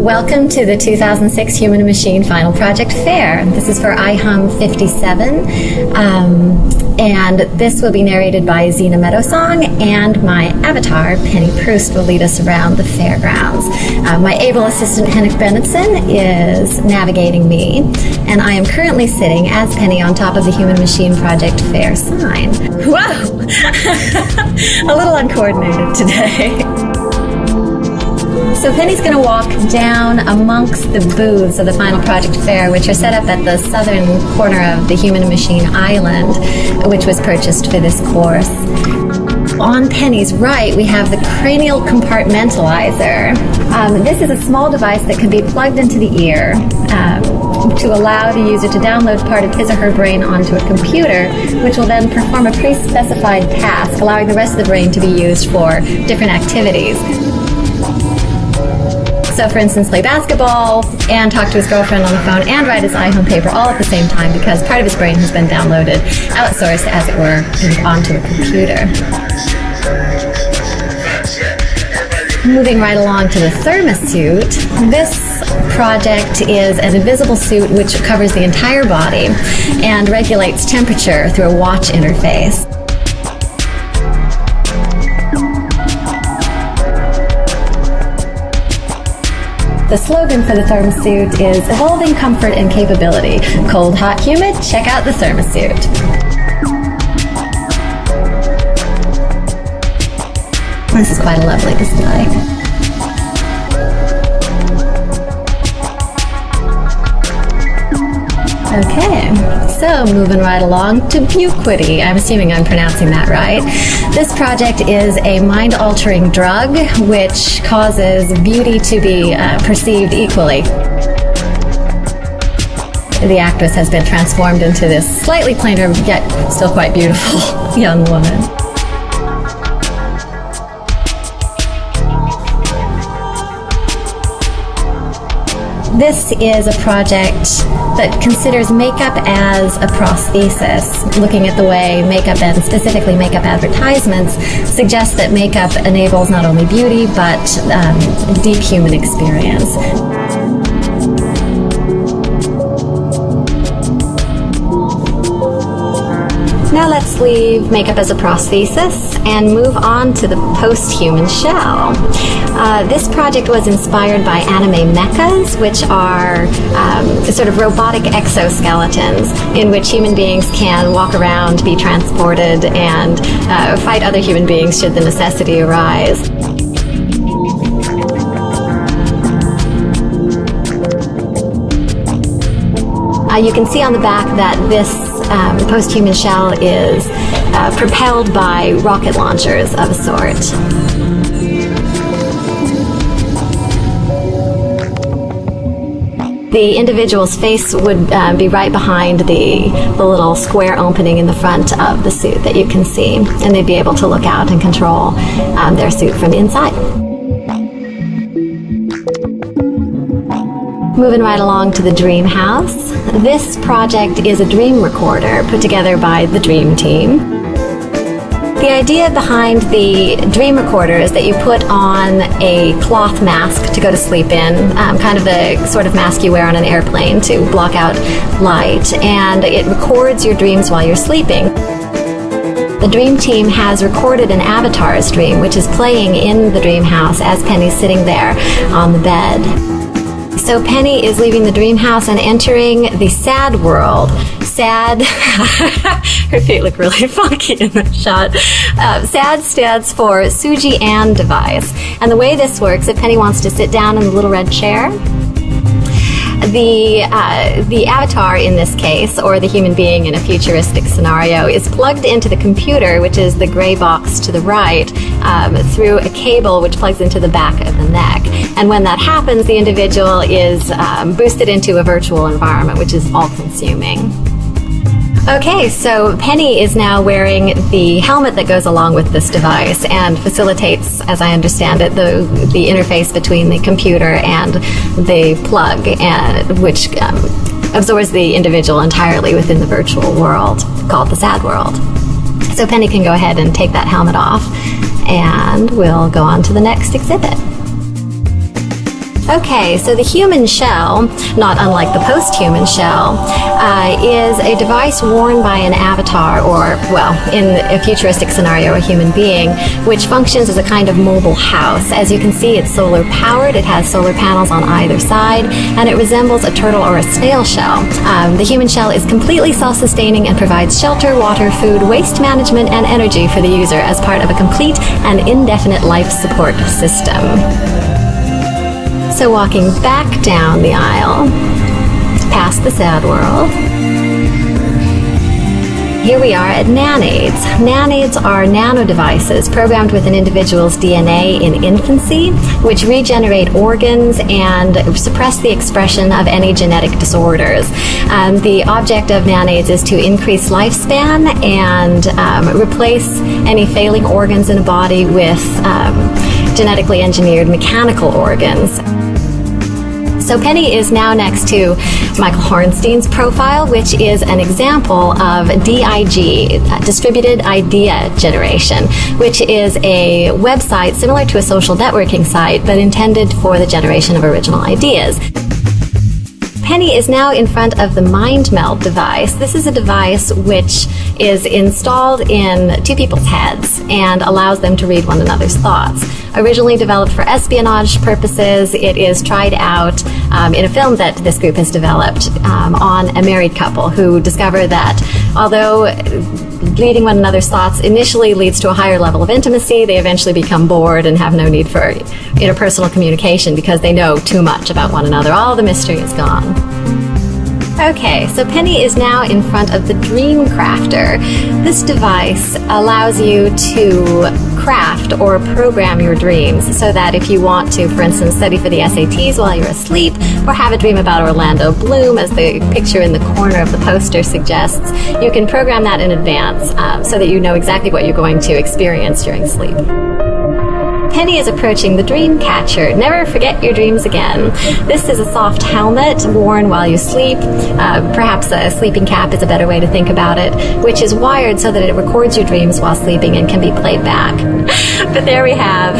Welcome to the 2006 Human and Machine Final Project Fair. This is for iHum 57, and this will be narrated by Zena Meadowsong, and my avatar, Penny Proost, will lead us around the fairgrounds. My able assistant, Henrik Bennetsen, is navigating me, and I am currently sitting as Penny on top of the Human Machine Project Fair sign. Whoa! A little uncoordinated today. So Penny's going to walk down amongst the booths of the Final Project Fair, which are set up at the southern corner of the Human and Machine Island, which was purchased for this course. On Penny's right, we have the cranial compartmentalizer. This is a small device that can be plugged into the ear to allow the user to download part of his or her brain onto a computer, which will then perform a pre-specified task, allowing the rest of the brain to be used for different activities. So, for instance, play basketball and talk to his girlfriend on the phone and write his iHome paper all at the same time, because part of his brain has been downloaded, outsourced, as it were, onto a computer. Moving right along to the thermosuit, this project is an invisible suit which covers the entire body and regulates temperature through a watch interface. The slogan for the thermosuit is evolving comfort and capability. Cold, hot, humid, check out the thermosuit. This is quite a lovely display. Okay, so moving right along to Buquity. I'm assuming I'm pronouncing that right. This project is a mind-altering drug which causes beauty to be perceived equally. The actress has been transformed into this slightly plainer, yet still quite beautiful young woman. This is a project that considers makeup as a prosthesis, looking at the way makeup, and specifically makeup advertisements, suggest that makeup enables not only beauty, but deep human experience. Now let's leave makeup as a prosthesis and move on to the post-human shell. This project was inspired by anime mechas, which are sort of robotic exoskeletons in which human beings can walk around, be transported, and fight other human beings should the necessity arise. You can see on the back that this post-human shell is propelled by rocket launchers of a sort. The individual's face would be right behind the little square opening in the front of the suit that you can see, and they'd be able to look out and control their suit from inside. Moving right along to the Dream House. This project is a dream recorder put together by the Dream Team. The idea behind the dream recorder is that you put on a cloth mask to go to sleep in, kind of the sort of mask you wear on an airplane to block out light, and it records your dreams while you're sleeping. The Dream Team has recorded an avatar's dream, which is playing in the dream house as Penny's sitting there on the bed. So Penny is leaving the dream house and entering the sad world. Sad, her feet look really funky in that shot. SAD stands for Suji Ann device. And the way this works, if Penny wants to sit down in the little red chair, the avatar in this case, or the human being in a futuristic scenario, is plugged into the computer, which is the gray box to the right, through a cable which plugs into the back of the neck. And when that happens, the individual is boosted into a virtual environment, which is all-consuming. Okay, so Penny is now wearing the helmet that goes along with this device and facilitates, as I understand it, the interface between the computer and the plug, which absorbs the individual entirely within the virtual world called the SAD world. So Penny can go ahead and take that helmet off, and we'll go on to the next exhibit. Okay, so the human shell, not unlike the post-human shell, is a device worn by an avatar, or, well, in a futuristic scenario, a human being, which functions as a kind of mobile house. As you can see, it's solar-powered, it has solar panels on either side, and it resembles a turtle or a snail shell. The human shell is completely self-sustaining and provides shelter, water, food, waste management, and energy for the user as part of a complete and indefinite life support system. So walking back down the aisle, past the sad world, here we are at nanaids. Nanaids are nano-devices programmed with an individual's DNA in infancy, which regenerate organs and suppress the expression of any genetic disorders. The object of nanaids is to increase lifespan and replace any failing organs in a body with genetically engineered mechanical organs. So Penny is now next to Michael Hornstein's profile, which is an example of DIG, Distributed Idea Generation, which is a website similar to a social networking site, but intended for the generation of original ideas. Penny is now in front of the MindMeld device. This is a device which is installed in two people's heads and allows them to read one another's thoughts. Originally developed for espionage purposes, it is tried out in a film that this group has developed on a married couple who discover that although reading one another's thoughts initially leads to a higher level of intimacy, they eventually become bored and have no need for interpersonal communication because they know too much about one another. All the mystery is gone. Okay, so Penny is now in front of the Dream Crafter. This device allows you to craft or program your dreams so that if you want to, for instance, study for the SATs while you're asleep, or have a dream about Orlando Bloom, as the picture in the corner of the poster suggests, you can program that in advance so that you know exactly what you're going to experience during sleep. Penny is approaching the dream catcher. Never forget your dreams again. This is a soft helmet worn while you sleep. Perhaps a sleeping cap is a better way to think about it, which is wired so that it records your dreams while sleeping and can be played back. But there we have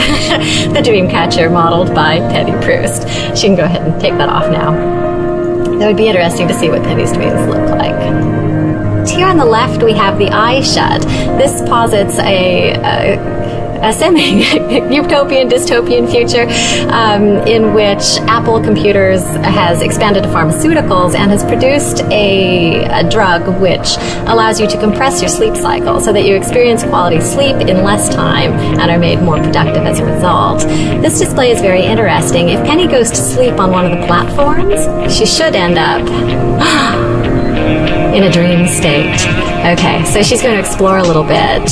the dream catcher modeled by Penny Proost. She can go ahead and take that off now. That would be interesting to see what Penny's dreams look like. Here on the left we have the eye shut. This posits a semi-utopian, dystopian future in which Apple Computers has expanded to pharmaceuticals and has produced a drug which allows you to compress your sleep cycle so that you experience quality sleep in less time and are made more productive as a result. This display is very interesting. If Penny goes to sleep on one of the platforms, she should end up in a dream state. Okay, so she's going to explore a little bit.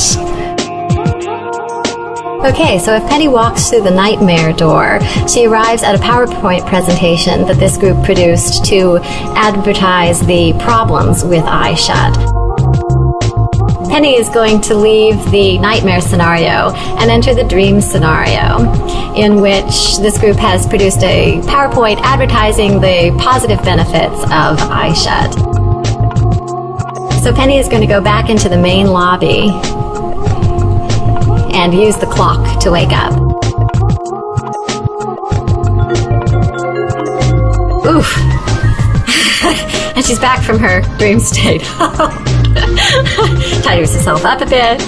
Okay, so if Penny walks through the nightmare door, she arrives at a PowerPoint presentation that this group produced to advertise the problems with eye shut. Penny is going to leave the nightmare scenario and enter the dream scenario, in which this group has produced a PowerPoint advertising the positive benefits of eye shut. So Penny is going to go back into the main lobby and use the clock to wake up. Oof. And she's back from her dream state. Tidies herself up a bit.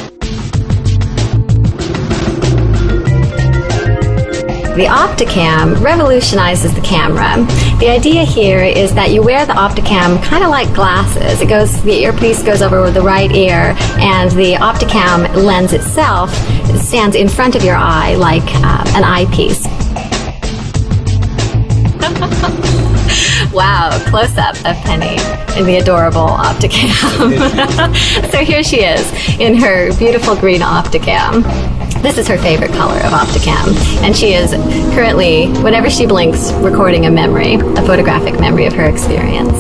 The Opticam revolutionizes the camera. The idea here is that you wear the Opticam kind of like glasses. The earpiece goes over the right ear, and the Opticam lens itself stands in front of your eye like an eyepiece. Wow, close-up of Penny in the adorable Opticam. So here she is in her beautiful green Opticam. This is her favorite color of Opticam, and she is currently, whenever she blinks, recording a photographic memory of her experience.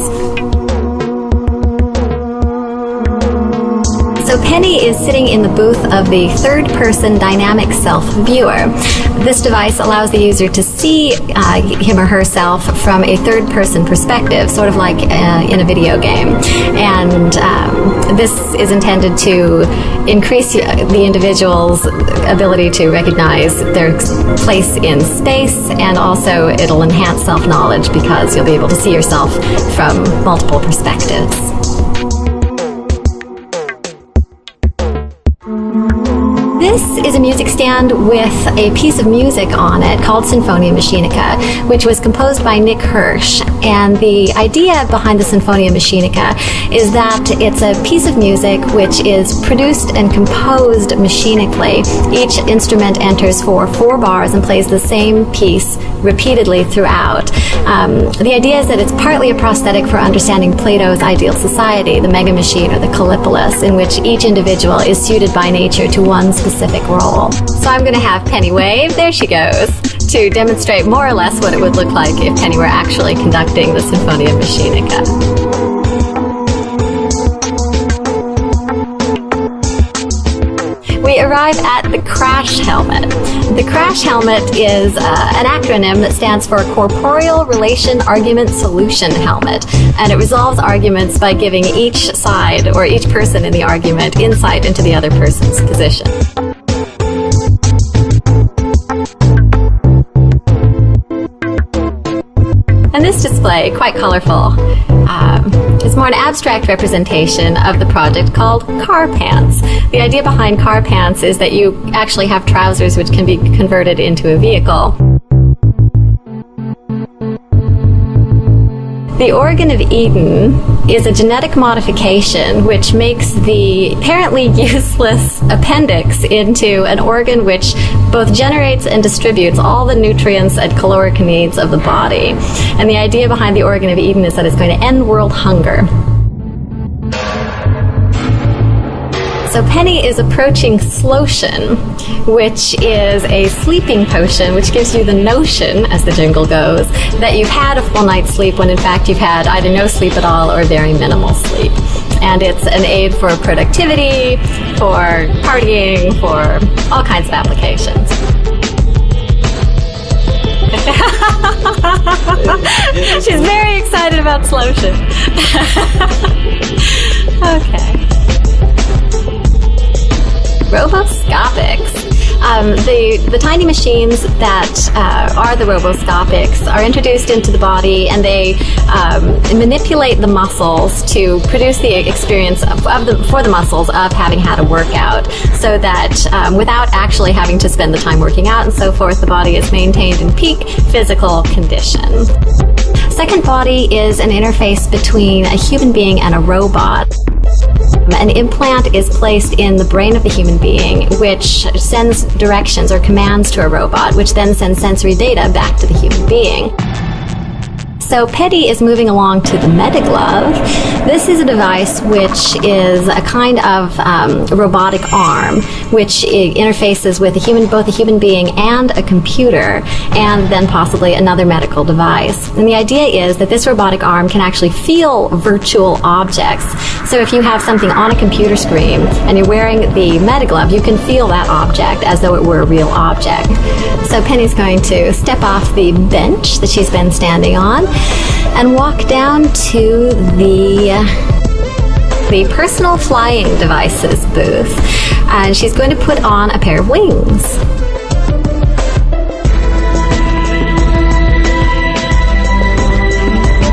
So Penny is sitting in the booth of the third-person dynamic self viewer. This device allows the user to see him or herself from a third-person perspective, sort of like in a video game. And this is intended to increase the individual's ability to recognize their place in space, and also it'll enhance self-knowledge because you'll be able to see yourself from multiple perspectives. This is a music stand with a piece of music on it called Sinfonia Machinica, which was composed by Nick Hirsch. And the idea behind the Sinfonia Machinica is that it's a piece of music which is produced and composed machinically. Each instrument enters for 4 bars and plays the same piece repeatedly throughout. The idea is that it's partly a prosthetic for understanding Plato's ideal society, the mega machine or the Callipolis, in which each individual is suited by nature to one specific role. So I'm going to have Penny wave, there she goes, to demonstrate more or less what it would look like if Penny were actually conducting the Sinfonia Machinica. We arrive at the crash helmet. The crash helmet is an acronym that stands for Corporeal Relation Argument Solution Helmet, and it resolves arguments by giving each side or each person in the argument insight into the other person's position. And this display, quite colorful, is more an abstract representation of the project called car pants. The idea behind car pants is that you actually have trousers which can be converted into a vehicle. The organ of Eden is a genetic modification which makes the apparently useless appendix into an organ which both generates and distributes all the nutrients and caloric needs of the body. And the idea behind the organ of Eden is that it's going to end world hunger. So Penny is approaching Slotion, which is a sleeping potion which gives you the notion, as the jingle goes, that you've had a full night's sleep when in fact you've had either no sleep at all or very minimal sleep. And it's an aid for productivity, for partying, for all kinds of applications. She's very excited about Slotion. Okay. Roboscopics. The tiny machines that are the roboscopics are introduced into the body, and they manipulate the muscles to produce the experience for the muscles of having had a workout, so that without actually having to spend the time working out and so forth, the body is maintained in peak physical condition. Second body is an interface between a human being and a robot. An implant is placed in the brain of the human being, which sends directions or commands to a robot, which then sends sensory data back to the human being. So Penny is moving along to the Metaglove. This is a device which is a kind of robotic arm which interfaces with both a human being and a computer, and then possibly another medical device. And the idea is that this robotic arm can actually feel virtual objects. So if you have something on a computer screen and you're wearing the Metaglove, you can feel that object as though it were a real object. So Penny's going to step off the bench that she's been standing on and walk down to the personal flying devices booth, and she's going to put on a pair of wings.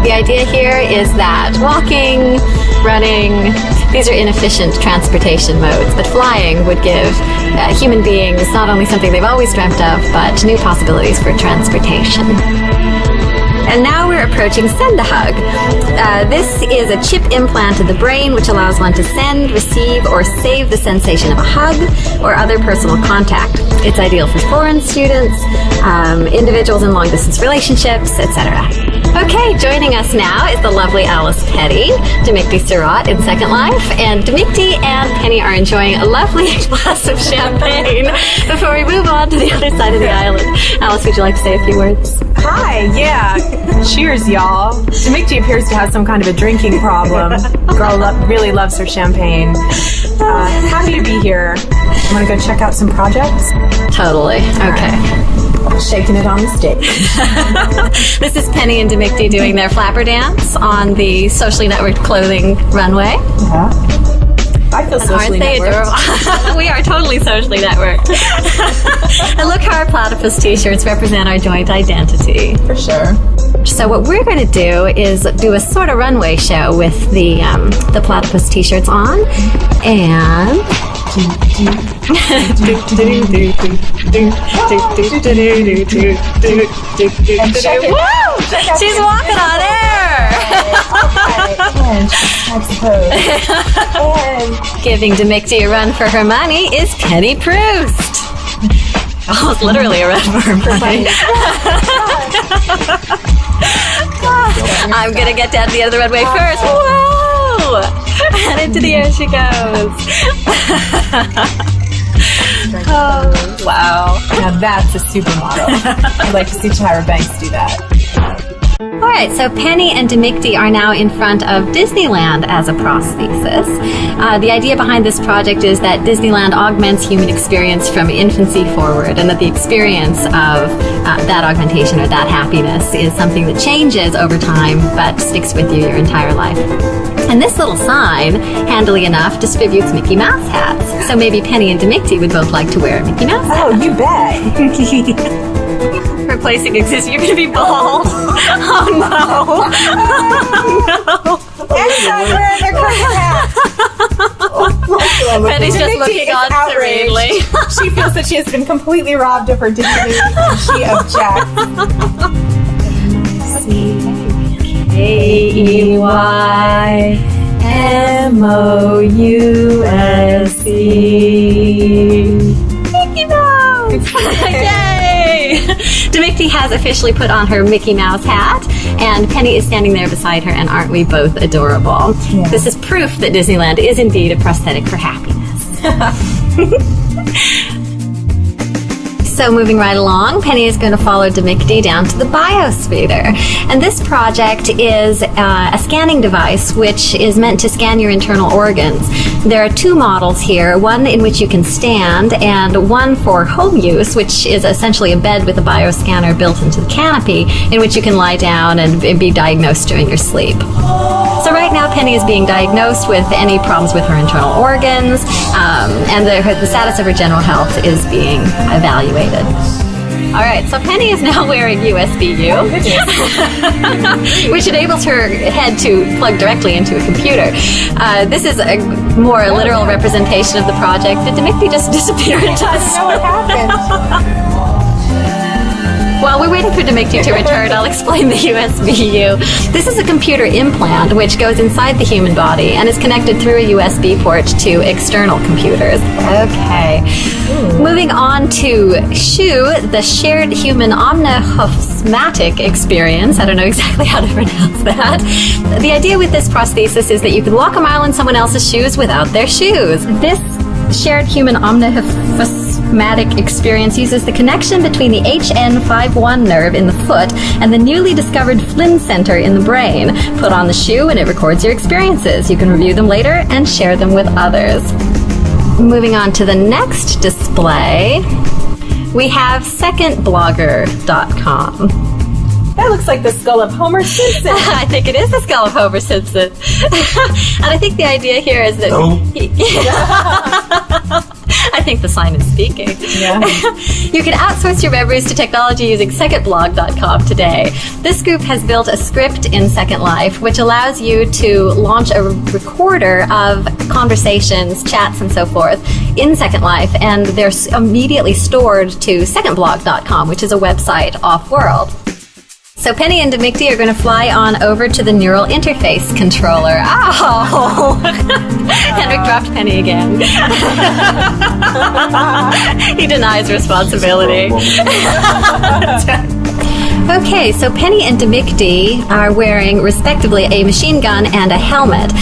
The idea here is that walking, running, these are inefficient transportation modes, but flying would give human beings not only something they've always dreamt of, but new possibilities for transportation. And now we're approaching Send-A-Hug. This is a chip implant in the brain which allows one to send, receive, or save the sensation of a hug or other personal contact. It's ideal for foreign students, individuals in long-distance relationships, etc. Okay, joining us now is the lovely Alice Petty, Damiqti Seurat in Second Life, and Damiqti and Penny are enjoying a lovely glass of champagne before we move on to the other side of the island. Alice, would you like to say a few words? Hi, yeah. Cheers, y'all. Damiqti appears to have some kind of a drinking problem. Girl really loves her champagne. Happy to be here. I'm going to go check out some projects. Totally. Okay. Shaking it on the stage. This is Penny and Damiqti doing their flapper dance on the socially networked clothing runway. Yeah. I feel socially networked. We are totally socially networked. And look how our platypus t-shirts represent our joint identity. For sure. So what we're going to do is do a sort of runway show with the platypus t-shirts on, and she's walking on air. And giving Damiqti a run for her money is Penny Proost. Almost literally a run for her money. I'm gonna get down to the end of the runway first. Whoa! And into the air she goes. Oh, wow. Now that's a supermodel. I'd like to see Tyra Banks do that. All right, so Penny and Damiqti are now in front of Disneyland as a prosthesis. The idea behind this project is that Disneyland augments human experience from infancy forward, and that the experience of that augmentation or that happiness is something that changes over time but sticks with you your entire life. And this little sign, handily enough, distributes Mickey Mouse hats. So maybe Penny and Damiqti would both like to wear a Mickey Mouse hat. Oh, you bet. Replacing existing, you're going to be bald. Oh no. Oh, no. Next time wear their cricket hats. Penny's just looking on serenely. She feels that she has been completely robbed of her dignity, and she objects. K-E-Y-M-O-U-S-E. Mickey Mouse! Yay! Damiqti has officially put on her Mickey Mouse hat, and Penny is standing there beside her, and aren't we both adorable? Yeah. This is proof that Disneyland is indeed a prosthetic for happiness. So moving right along, Penny is going to follow Damiqti down to the biosphere. And this project is a scanning device which is meant to scan your internal organs. There are two models here, one in which you can stand and one for home use, which is essentially a bed with a bioscanner built into the canopy in which you can lie down and be diagnosed during your sleep. So right now Penny is being diagnosed with any problems with her internal organs, and the status of her general health is being evaluated. All right, so Penny is now wearing USB-U, which enables her head to plug directly into a computer. This is a more literal representation of the project. Did Damiqti just disappear into the know what happened. While we're waiting for Damiqti to return, I'll explain the USB-U. This is a computer implant which goes inside the human body and is connected through a USB port to external computers. Okay. Moving on to SHU, the Shared Human Omnihophsmatic Experience. I don't know exactly how to pronounce that. The idea with this prosthesis is that you can walk a mile in someone else's shoes without their shoes. This Shared Human Omnihophsmatic Experience uses the connection between the HN51 nerve in the foot and the newly discovered Flynn Center in the brain. Put on the shoe and it records your experiences. You can review them later and share them with others. Moving on to the next display, we have secondblogger.com. That looks like the skull of Homer Simpson. I think it is the skull of Homer Simpson. And I think the idea here is that... I think the sign is speaking. Yeah. You can outsource your memories to technology using secondblog.com today. This group has built a script in Second Life which allows you to launch a recorder of conversations, chats, and so forth in Second Life, and they're immediately stored to secondblog.com, which is a website off-world. So Penny and Damiqti are going to fly on over to the neural interface controller. Ow! Henrik dropped Penny again. He denies responsibility. Okay, so Penny and Damiqti are wearing, respectively, a machine gun and a helmet.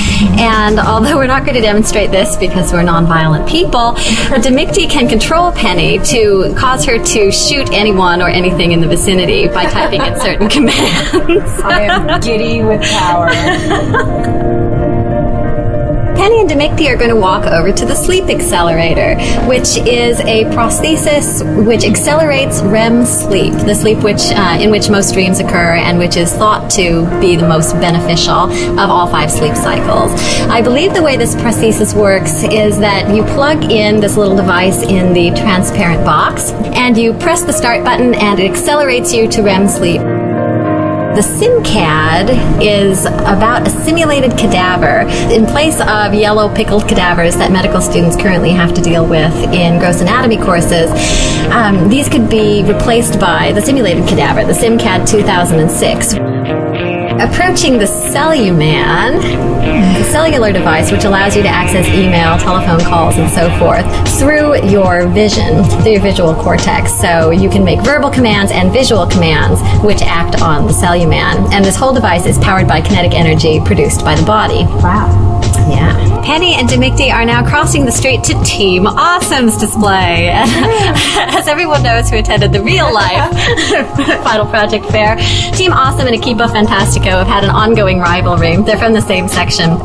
And although we're not going to demonstrate this because we're non-violent people, Damiqti can control Penny to cause her to shoot anyone or anything in the vicinity by typing in certain commands. I am giddy with power. Penny and Damiqti are going to walk over to the sleep accelerator, which is a prosthesis which accelerates REM sleep, the sleep in which most dreams occur and which is thought to be the most beneficial of all 5 sleep cycles. I believe the way this prosthesis works is that you plug in this little device in the transparent box and you press the start button and it accelerates you to REM sleep. The SimCAD is about a simulated cadaver in place of yellow pickled cadavers that medical students currently have to deal with in gross anatomy courses. These could be replaced by the simulated cadaver, the SimCAD 2006. Approaching the Celluman, the cellular device which allows you to access email, telephone calls, and so forth through your vision, through your visual cortex. So you can make verbal commands and visual commands which act on the Celluman. And this whole device is powered by kinetic energy produced by the body. Wow. Yeah. Penny and Damiqti are now crossing the street to Team Awesome's display. As everyone knows who attended the real life Final Project Fair, Team Awesome and Equipo Fantastico have had an ongoing rivalry. They're from the same section.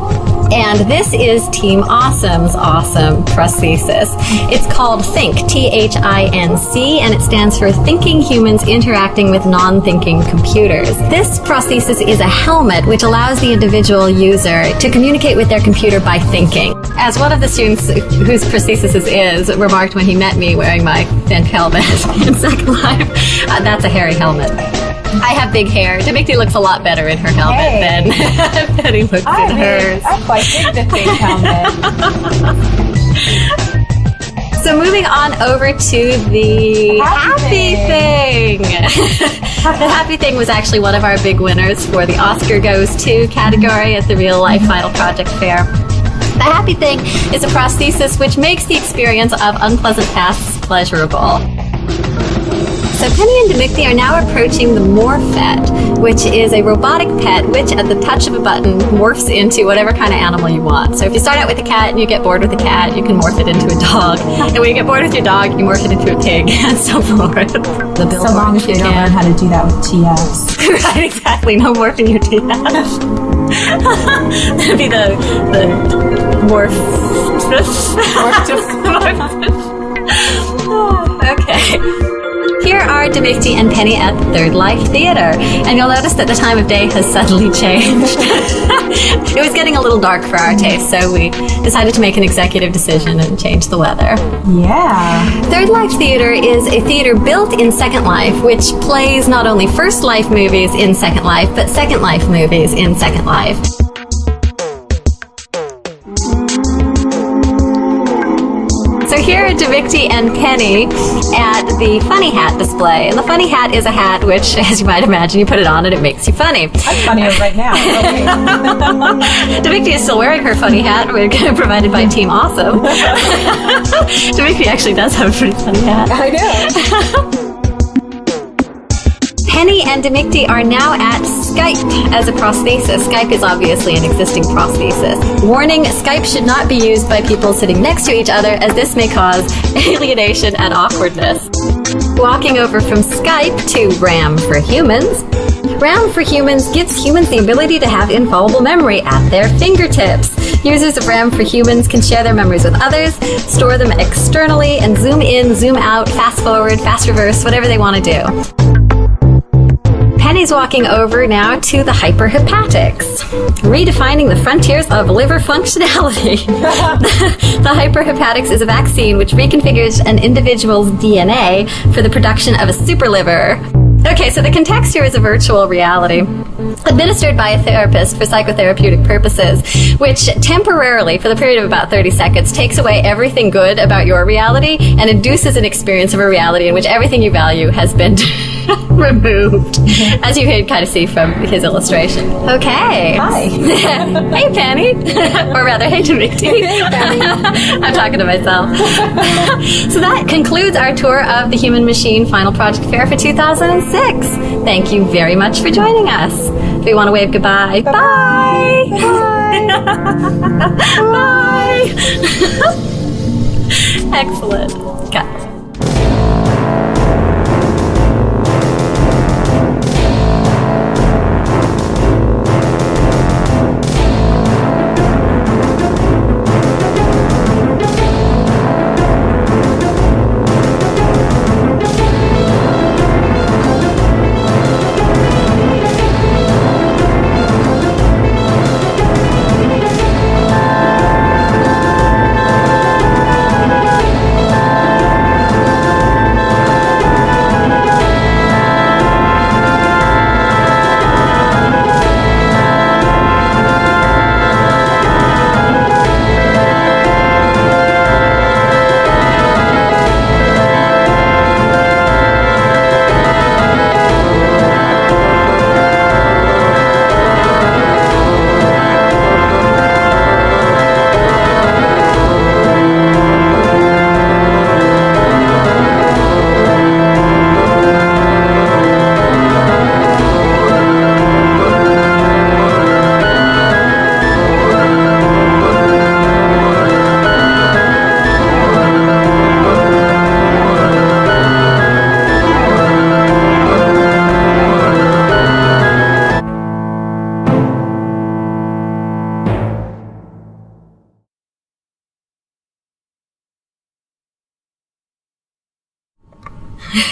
And this is Team Awesome's awesome prosthesis. It's called Think, T-H-I-N-C, and it stands for Thinking Humans Interacting with Non-Thinking Computers. This prosthesis is a helmet which allows the individual user to communicate with their computer by thinking. As one of the students whose prosthesis this is remarked when he met me wearing my thin helmet in Second Life, that's a hairy helmet. I have big hair. Damiqti looks a lot better in her helmet than Penny looks in hers. I quite dig the fake helmet. So moving on over to the Happy Thing. The Happy Thing was actually one of our big winners for the Oscar Goes To category at the Real Life Final Project Fair. The Happy Thing is a prosthesis which makes the experience of unpleasant tasks pleasurable. So Penny and Damiqti are now approaching the Morphette, which is a robotic pet which at the touch of a button morphs into whatever kind of animal you want. So if you start out with a cat and you get bored with a cat, you can morph it into a dog. And when you get bored with your dog, you can morph it into a pig and so forth. So long as you don't learn how to do that with TFs. Right, exactly. No morphing your TFs. That'd be the morph. Okay. Here are Damiqti and Penny at the Third Life Theater, and you'll notice that the time of day has suddenly changed. It was getting a little dark for our taste, so we decided to make an executive decision and change the weather. Yeah. Third Life Theater is a theater built in Second Life, which plays not only First Life movies in Second Life, but Second Life movies in Second Life. So here are Damiqti and Penny at the Funny Hat display. And the Funny Hat is a hat which, as you might imagine, you put it on and it makes you funny. I'm funnier right now. Okay. Damiqti is still wearing her funny hat, provided by Team Awesome. Damiqti actually does have a pretty funny hat. I know. Penny and Damiqti are now at Skype as a prosthesis. Skype is obviously an existing prosthesis. Warning, Skype should not be used by people sitting next to each other, as this may cause alienation and awkwardness. Walking over from Skype to RAM for Humans. RAM for Humans gives humans the ability to have infallible memory at their fingertips. Users of RAM for Humans can share their memories with others, store them externally, and zoom in, zoom out, fast forward, fast reverse, whatever they want to do. Penny's walking over now to the hyperhepatics, redefining the frontiers of liver functionality. The hyperhepatics is a vaccine which reconfigures an individual's DNA for the production of a super liver. Okay, so the context here is a virtual reality. administered by a therapist for psychotherapeutic purposes, which temporarily, for the period of about 30 seconds, takes away everything good about your reality and induces an experience of a reality in which everything you value has been removed, as you can kind of see from his illustration. Okay. Hi. Hey, Penny. Or rather, hey, Damiqti. Hey, Penny. I'm talking to myself. So that concludes our tour of the Human Machine Final Project Fair for 2006. Thank you very much for joining us. Do we want to wave goodbye? Bye. Bye. Excellent. Cut.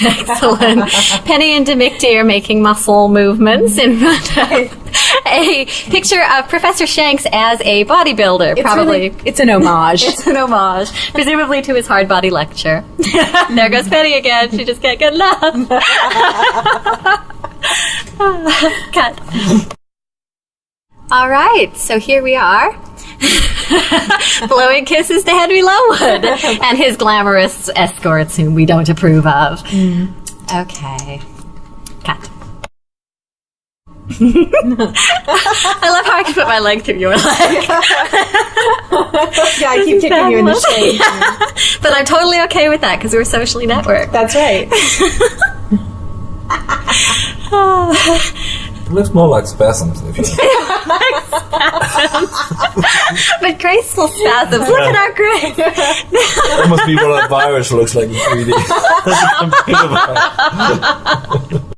Excellent. Penny and Damiqti are making muscle movements in front of a picture of Professor Shanks as a bodybuilder. It's an homage. It's an homage, presumably to his hard body lecture. There goes Penny again. She just can't get enough. Cut. All right, so here we are. Blowing kisses to Henry Lowood and his glamorous escorts whom we don't approve of. Okay. Cut. I love how I can put my leg through your leg. Yeah, I keep kicking you in the shade. But I'm totally okay with that because we're socially networked. That's right. It looks more like spasms. If you But graceful spasms. Look at our grace. that must be what a virus looks like in 3D. That's a computer virus.